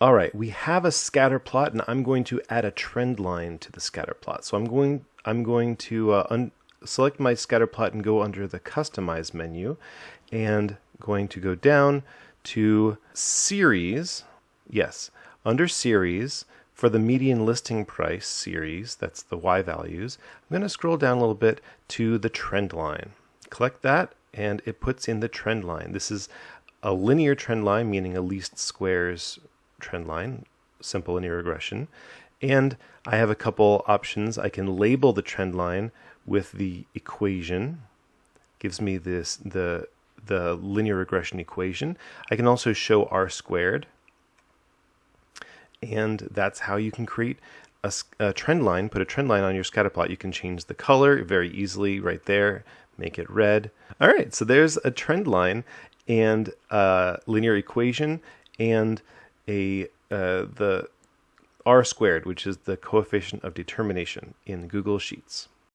All right, we have a scatter plot, and I'm going to add a trend line to the scatter plot. So I'm going to select my scatter plot and go under the Customize menu, and going to go down to Series. Yes, under Series, for the median listing price series, that's the Y values, I'm going to scroll down a little bit to the trend line. Click that, and it puts in the trend line. This is a linear trend line, meaning a least squares trend line, simple linear regression. And I have a couple options. I can label the trend line with the equation. Gives me the linear regression equation. I can also show R squared. And that's how you can create a trend line, put a trend line on your scatter plot. You can change the color very easily right there, make it red. All right, so there's a trend line and a linear equation and the R squared, which is the coefficient of determination in Google Sheets.